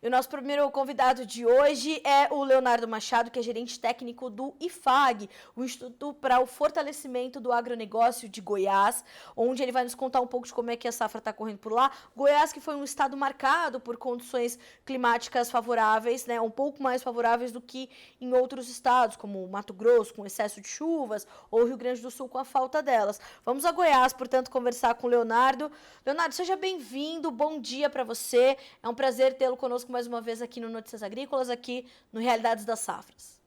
E o nosso primeiro convidado de hoje é o Leonardo Machado, que é gerente técnico do IFAG, o Instituto para o Fortalecimento do Agronegócio de Goiás, onde ele vai nos contar um pouco de como é que a safra está correndo por lá. Goiás, que foi um estado marcado por condições climáticas favoráveis, né, um pouco mais favoráveis do que em outros estados, como Mato Grosso, com excesso de chuvas, ou Rio Grande do Sul, com a falta delas. Vamos a Goiás, portanto, conversar com o Leonardo. Leonardo, seja bem-vindo, bom dia para você. É um prazer tê-lo conosco mais uma vez aqui no Notícias Agrícolas, aqui no Realidades das Safras.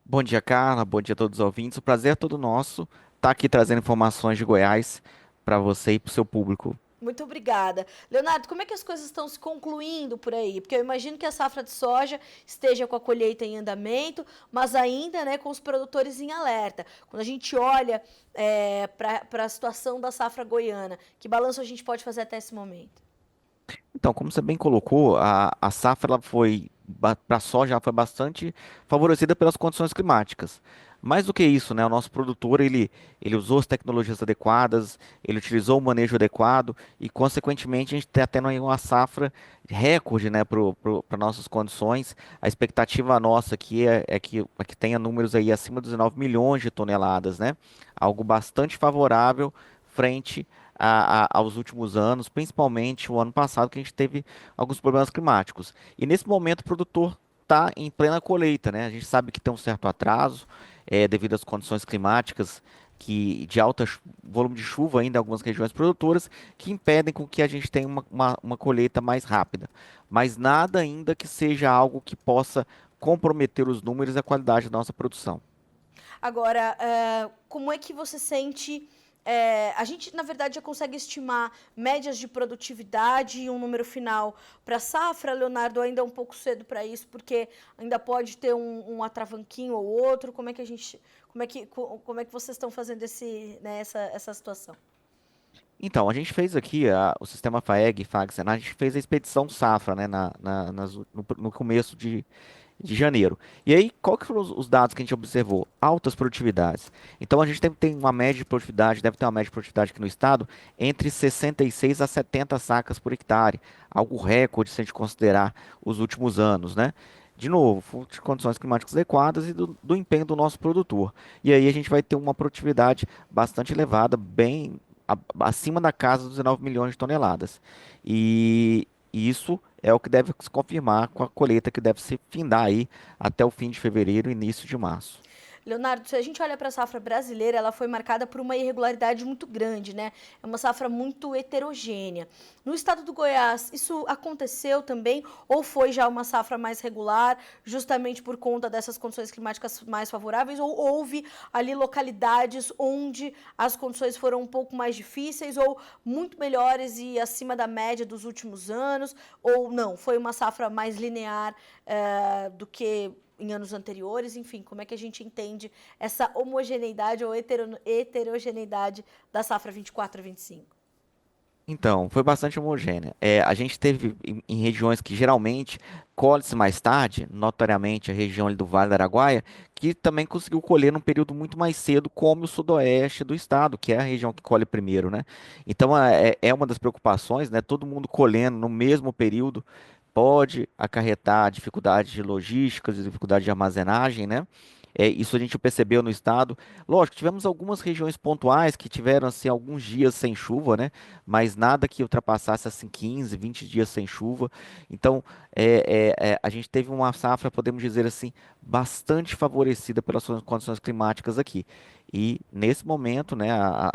Bom dia, Carla. Bom dia a todos os ouvintes. O prazer é todo nosso estar aqui trazendo informações de Goiás para você e para o seu público. Muito obrigada. Leonardo, como é que as coisas estão se concluindo por aí? Porque eu imagino que a safra de soja esteja com a colheita em andamento, mas ainda, né, com os produtores em alerta. Quando a gente olha para a situação da safra goiana, que balanço a gente pode fazer até esse momento? Então, como você bem colocou, a safra ela foi para a soja ela foi bastante favorecida pelas condições climáticas. Mais do que isso, né, o nosso produtor ele usou as tecnologias adequadas, ele utilizou o manejo adequado e, consequentemente, a gente está tendo aí uma safra recorde, né, para nossas condições. A expectativa nossa aqui é que tenha números aí acima dos 19 milhões de toneladas, né? Algo bastante favorável frente aos últimos anos, principalmente o ano passado, que a gente teve alguns problemas climáticos. E nesse momento o produtor está em plena colheita, né? A gente sabe que tem um certo atraso devido às condições climáticas de volume de chuva ainda em algumas regiões produtoras, que impedem com que a gente tenha uma colheita mais rápida. Mas nada ainda que seja algo que possa comprometer os números e a qualidade da nossa produção. Agora, como é que você sente? A gente, na verdade, já consegue estimar médias de produtividade e um número final para a safra, Leonardo, ainda é um pouco cedo para isso, porque ainda pode ter um atravanquinho ou outro. Como é que vocês estão fazendo essa situação? Então, a gente fez aqui o sistema FAEG, FAG, Senado, a gente fez a expedição safra, né, no começo de janeiro. E aí, qual que foram os dados que a gente observou? Altas produtividades. Então, a gente tem uma média de produtividade, deve ter uma média de produtividade aqui no estado, entre 66 a 70 sacas por hectare. Algo recorde se a gente considerar os últimos anos, né? De novo, fruto de condições climáticas adequadas e do empenho do nosso produtor. E aí a gente vai ter uma produtividade bastante elevada, bem acima da casa dos 19 milhões de toneladas. E isso é o que deve se confirmar com a colheita que deve se findar aí até o fim de fevereiro, início de março. Leonardo, se a gente olha para a safra brasileira, ela foi marcada por uma irregularidade muito grande, né? É uma safra muito heterogênea. No estado do Goiás, isso aconteceu também ou foi já uma safra mais regular, justamente por conta dessas condições climáticas mais favoráveis, ou houve ali localidades onde as condições foram um pouco mais difíceis ou muito melhores e acima da média dos últimos anos, ou não, foi uma safra mais linear do que em anos anteriores, enfim, como é que a gente entende essa homogeneidade ou heterogeneidade da safra 24 a 25? Então, foi bastante homogênea. A gente teve em regiões que geralmente colhe-se mais tarde, notoriamente a região ali do Vale do Araguaia, que também conseguiu colher num período muito mais cedo, como o sudoeste do estado, que é a região que colhe primeiro, né? Então, é uma das preocupações, né? Todo mundo colhendo no mesmo período pode acarretar dificuldades de logística, dificuldade de armazenagem, né? Isso a gente percebeu no estado. Lógico, tivemos algumas regiões pontuais que tiveram assim alguns dias sem chuva, né? Mas nada que ultrapassasse assim 15, 20 dias sem chuva. Então, a gente teve uma safra, podemos dizer assim, bastante favorecida pelas suas condições climáticas aqui. E nesse momento, né,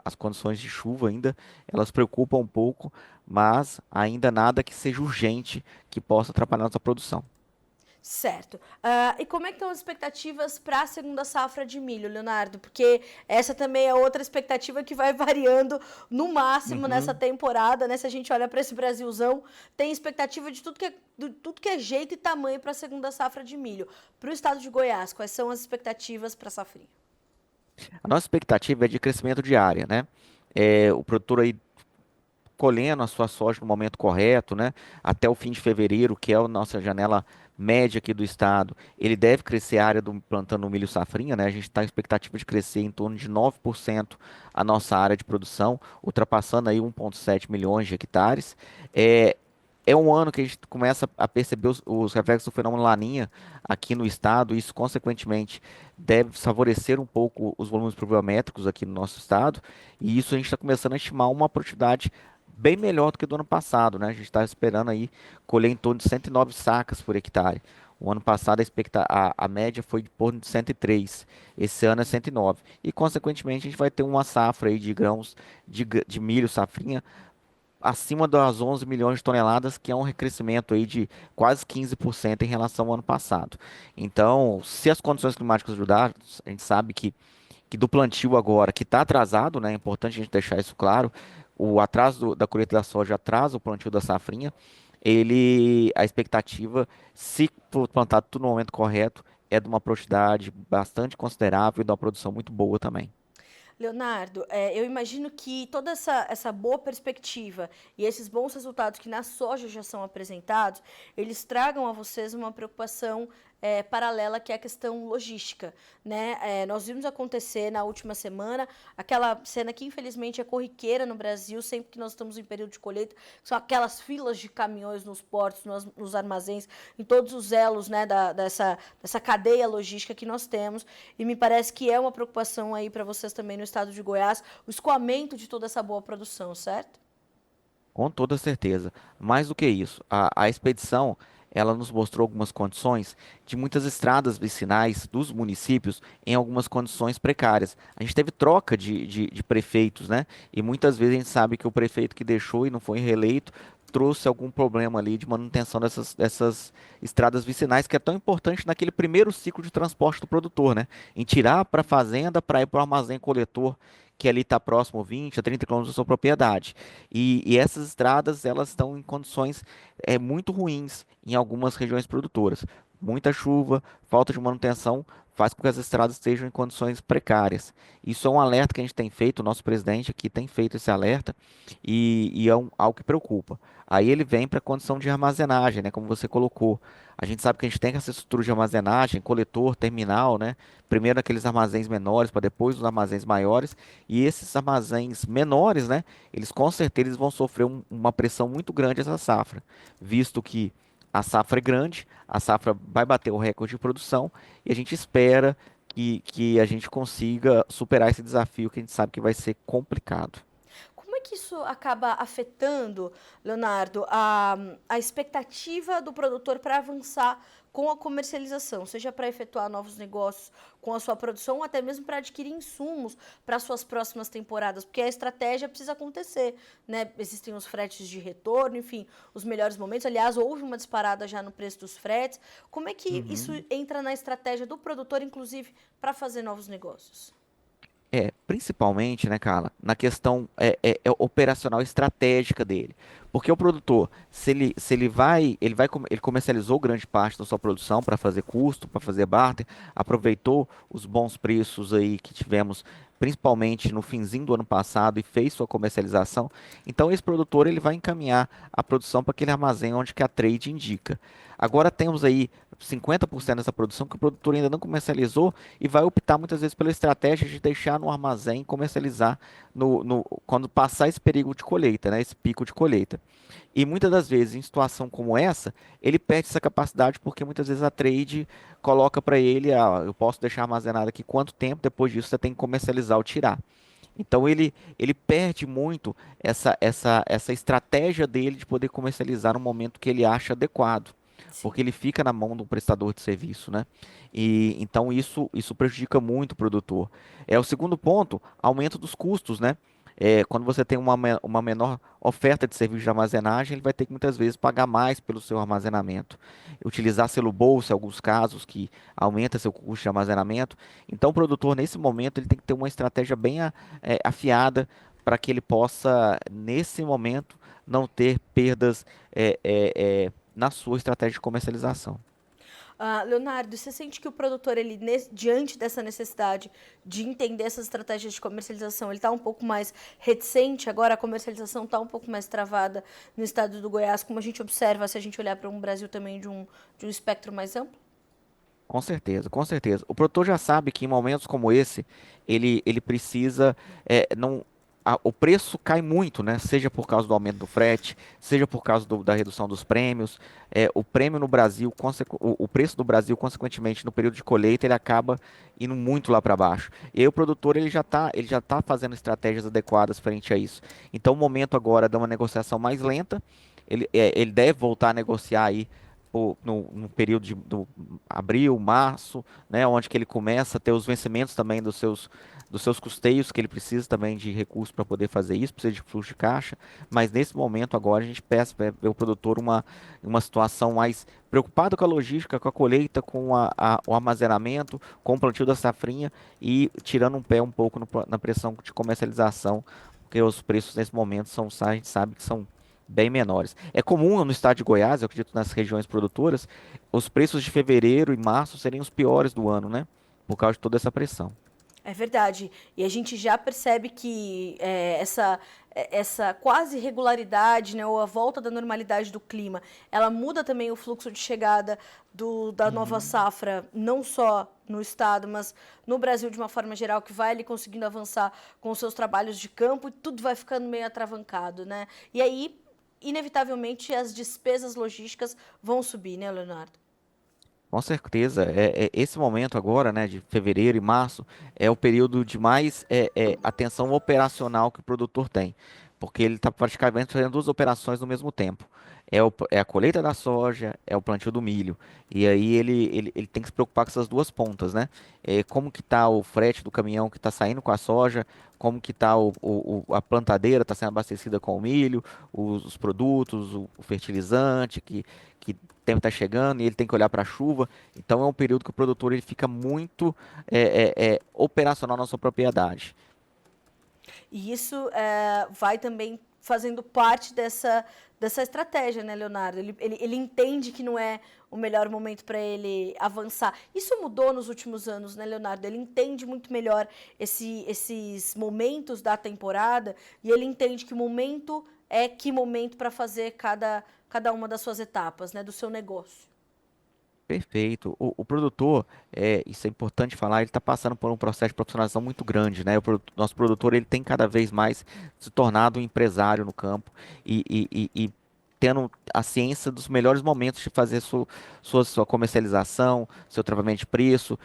as condições de chuva ainda elas preocupam um pouco, mas ainda nada que seja urgente que possa atrapalhar nossa produção. Certo. E como é que estão as expectativas para a segunda safra de milho, Leonardo? Porque essa também é outra expectativa que vai variando no máximo nessa Uhum. temporada, né? Se a gente olha para esse Brasilzão, tem expectativa de tudo que é jeito e tamanho para a segunda safra de milho. Para o estado de Goiás, quais são as expectativas para a safrinha? A nossa expectativa é de crescimento de área, né? O produtor aí colhendo a sua soja no momento correto, né? Até o fim de fevereiro, que é a nossa janela média aqui do estado, ele deve crescer a área do plantando milho safrinha, né? A gente está com expectativa de crescer em torno de 9% a nossa área de produção, ultrapassando aí 1,7 milhões de hectares. é um ano que a gente começa a perceber os reflexos do fenômeno Laninha aqui no estado, e isso, consequentemente, deve favorecer um pouco os volumes pluviométricos aqui no nosso estado, e isso a gente está começando a estimar uma produtividade bem melhor do que do ano passado, né? A gente está esperando aí colher em torno de 109 sacas por hectare. O ano passado a média foi de torno de 103, esse ano é 109. E, consequentemente, a gente vai ter uma safra aí de grãos de milho safrinha acima das 11 milhões de toneladas, que é um crescimento aí de quase 15% em relação ao ano passado. Então, se as condições climáticas ajudarem, a gente sabe que do plantio agora, que está atrasado, né? É importante a gente deixar isso claro. O atraso da colheita da soja atrasa o plantio da safrinha. A expectativa, se for plantado tudo no momento correto, é de uma produtividade bastante considerável e de uma produção muito boa também. Leonardo, eu imagino que toda essa boa perspectiva e esses bons resultados que na soja já são apresentados, eles tragam a vocês uma preocupação paralela, que é a questão logística, né? Nós vimos acontecer na última semana aquela cena que infelizmente é corriqueira no Brasil, sempre que nós estamos em período de colheita, são aquelas filas de caminhões nos portos, nos armazéns, em todos os elos, né, dessa cadeia logística que nós temos, e me parece que é uma preocupação aí para vocês também no estado de Goiás, o escoamento de toda essa boa produção, certo? Com toda certeza. Mais do que isso, a expedição, ela nos mostrou algumas condições de muitas estradas vicinais dos municípios em algumas condições precárias. A gente teve troca de prefeitos, né? E muitas vezes a gente sabe que o prefeito que deixou e não foi reeleito trouxe algum problema ali de manutenção dessas estradas vicinais, que é tão importante naquele primeiro ciclo de transporte do produtor, né? Em tirar para a fazenda para ir para o armazém coletor, que ali está próximo 20 a 30 quilômetros da sua propriedade. E essas estradas, elas estão em condições muito ruins em algumas regiões produtoras. Muita chuva, falta de manutenção faz com que as estradas estejam em condições precárias. Isso é um alerta que a gente tem feito, o nosso presidente aqui tem feito esse alerta, e é algo que preocupa. Aí ele vem para a condição de armazenagem, né, como você colocou. A gente sabe que a gente tem essa estrutura de armazenagem, coletor, terminal, né? Primeiro aqueles armazéns menores, para depois os armazéns maiores. E esses armazéns menores, né? Eles com certeza eles vão sofrer uma pressão muito grande essa safra, visto que a safra é grande, a safra vai bater o recorde de produção e a gente espera que a gente consiga superar esse desafio que a gente sabe que vai ser complicado. Como é que isso acaba afetando, Leonardo, a expectativa do produtor para avançar com a comercialização, seja para efetuar novos negócios com a sua produção, ou até mesmo para adquirir insumos para suas próximas temporadas, porque a estratégia precisa acontecer, né? Existem os fretes de retorno, enfim, os melhores momentos. Aliás, houve uma disparada já no preço dos fretes. Como é que isso Uhum. entra na estratégia do produtor, inclusive, para fazer novos negócios? Principalmente, né, Carla, na questão operacional estratégica dele. Porque o produtor, ele comercializou grande parte da sua produção para fazer custo, para fazer barter, aproveitou os bons preços aí que tivemos, principalmente no finzinho do ano passado, e fez sua comercialização. Então esse produtor ele vai encaminhar a produção para aquele armazém onde que a trade indica. Agora temos aí 50% dessa produção que o produtor ainda não comercializou e vai optar muitas vezes pela estratégia de deixar no armazém e comercializar quando passar esse perigo de colheita, né, esse pico de colheita. E muitas das vezes, em situação como essa, ele perde essa capacidade porque muitas vezes a trade coloca para ele, eu posso deixar armazenado aqui quanto tempo, depois disso você tem que comercializar ou tirar. Então ele perde muito essa estratégia dele de poder comercializar no momento que ele acha adequado, Sim. porque ele fica na mão do prestador de serviço, né? E então isso prejudica muito o produtor. O segundo ponto, aumento dos custos, né? Quando você tem uma menor oferta de serviço de armazenagem, ele vai ter que muitas vezes pagar mais pelo seu armazenamento. Utilizar selo bolsa, em alguns casos, que aumenta seu custo de armazenamento. Então, o produtor, nesse momento, ele tem que ter uma estratégia bem afiada para que ele possa, nesse momento, não ter perdas na sua estratégia de comercialização. Leonardo, você sente que o produtor, diante dessa necessidade de entender essas estratégias de comercialização, ele está um pouco mais reticente agora, a comercialização está um pouco mais travada no estado do Goiás, como a gente observa se a gente olhar para um Brasil também de um espectro mais amplo? Com certeza, com certeza. O produtor já sabe que em momentos como esse, ele precisa, não. o preço cai muito, né? Seja por causa do aumento do frete, seja por causa da redução dos prêmios. O prêmio no Brasil, o preço do Brasil, consequentemente, no período de colheita, ele acaba indo muito lá para baixo. E aí o produtor ele já tá fazendo estratégias adequadas frente a isso. Então, o momento agora de uma negociação mais lenta, ele deve voltar a negociar aí no período do abril, março, né, onde que ele começa a ter os vencimentos também dos seus custeios, que ele precisa também de recursos para poder fazer isso, precisa de fluxo de caixa, mas nesse momento agora a gente peça para o produtor uma situação mais preocupado com a logística, com a colheita, com o armazenamento, com o plantio da safrinha e tirando um pé um pouco na pressão de comercialização, porque os preços nesse momento a gente sabe que são bem menores. É comum no estado de Goiás, eu acredito nas regiões produtoras, os preços de fevereiro e março serem os piores do ano, né? Por causa de toda essa pressão. É verdade. E a gente já percebe que essa quase regularidade, né, ou a volta da normalidade do clima, ela muda também o fluxo de chegada da nova safra, não só no estado, mas no Brasil de uma forma geral, que vai ali conseguindo avançar com os seus trabalhos de campo e tudo vai ficando meio atravancado, né? E aí, inevitavelmente, as despesas logísticas vão subir, né, Leonardo? Com certeza, esse momento agora, né, de fevereiro e março, é o período de mais atenção operacional que o produtor tem, porque ele está praticamente fazendo duas operações no mesmo tempo. É a colheita da soja, é o plantio do milho, e aí ele tem que se preocupar com essas duas pontas, né? Como que está o frete do caminhão que está saindo com a soja, como que está a plantadeira está sendo abastecida com o milho, os produtos, o fertilizante que tempo está chegando e ele tem que olhar para a chuva. Então é um período que o produtor ele fica muito operacional na sua propriedade. E isso vai também fazendo parte dessa estratégia, né, Leonardo? Ele entende que não é o melhor momento para ele avançar. Isso mudou nos últimos anos, né, Leonardo? Ele entende muito melhor esses momentos da temporada e ele entende que momento é que momento para fazer cada uma das suas etapas, né, do seu negócio. Perfeito. O produtor, isso é importante falar, ele está passando por um processo de profissionalização muito grande, né? Nosso produtor ele tem cada vez mais se tornado um empresário no campo e tendo a ciência dos melhores momentos de fazer sua comercialização, seu tratamento de preço,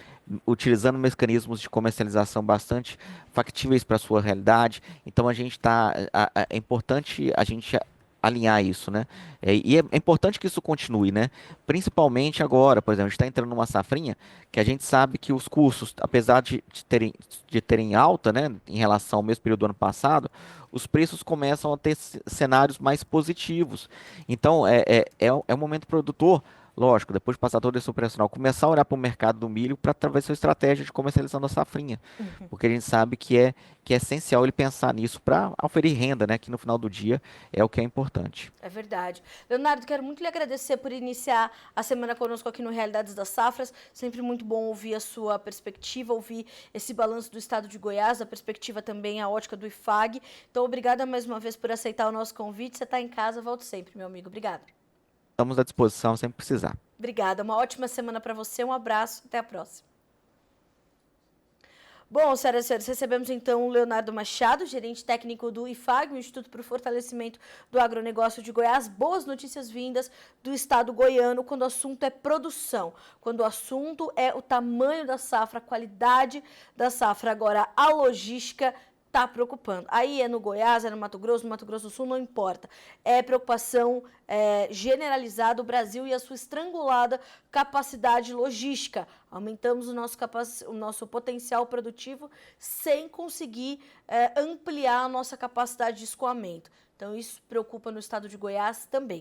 utilizando mecanismos de comercialização bastante factíveis para a sua realidade. Então é importante a gente alinhar isso, né? É importante que isso continue, né? Principalmente agora, por exemplo, a gente está entrando numa safrinha que a gente sabe que os custos, apesar de terem alta, né, em relação ao mesmo período do ano passado, os preços começam a ter cenários mais positivos. Então, é um momento produtor, lógico, depois de passar todo esse operacional, começar a olhar para o mercado do milho para através da sua estratégia de comercialização da safrinha. Porque a gente sabe que é essencial ele pensar nisso para oferir renda, né? Que no final do dia é o que é importante. É verdade. Leonardo, quero muito lhe agradecer por iniciar a semana conosco aqui no Realidades das Safras. Sempre muito bom ouvir a sua perspectiva, ouvir esse balanço do estado de Goiás, a perspectiva também, a ótica do IFAG. Então, obrigada mais uma vez por aceitar o nosso convite. Você está em casa, volte sempre, meu amigo. Obrigada. Estamos à disposição sempre precisar. Obrigada. Uma ótima semana para você. Um abraço. Até a próxima. Bom, senhoras e senhores, recebemos então o Leonardo Machado, gerente técnico do IFAG, o Instituto para o Fortalecimento do Agronegócio de Goiás. Boas notícias vindas do estado goiano quando o assunto é produção, quando o assunto é o tamanho da safra, a qualidade da safra. Agora, a logística está preocupando. Aí é no Goiás, é no Mato Grosso do Sul, não importa. É preocupação generalizada do Brasil e a sua estrangulada capacidade logística. Aumentamos o nosso potencial produtivo sem conseguir ampliar a nossa capacidade de escoamento. Então, isso preocupa no estado de Goiás também.